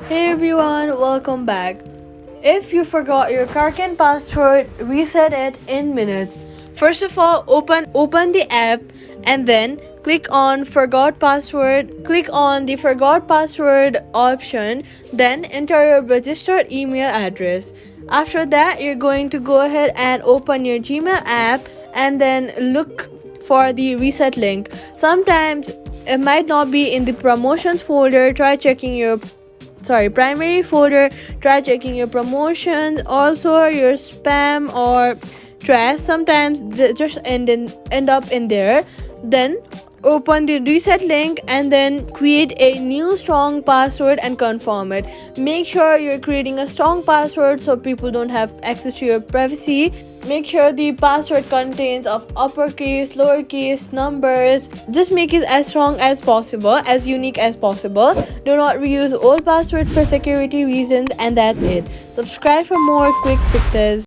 Hey everyone, welcome back. If you forgot your Kraken password, reset it in minutes. First of all, open the app and then click on forgot password. Click on the forgot password option, then enter your registered email address. After that, you're going to go ahead and open your Gmail app and then look for the reset link. Sometimes it might not be in the promotions folder. Try checking your primary folder. Try checking your promotions, also your spam or trash. Sometimes they just end up in there. Then open the reset link and then create a new strong password and confirm it. Make sure you're creating a strong password so people don't have access to your privacy. Make sure the password contains of uppercase, lowercase, numbers. Just make it as strong as possible, as unique as possible. Do not reuse old password for security reasons, and that's it. Subscribe for more quick fixes.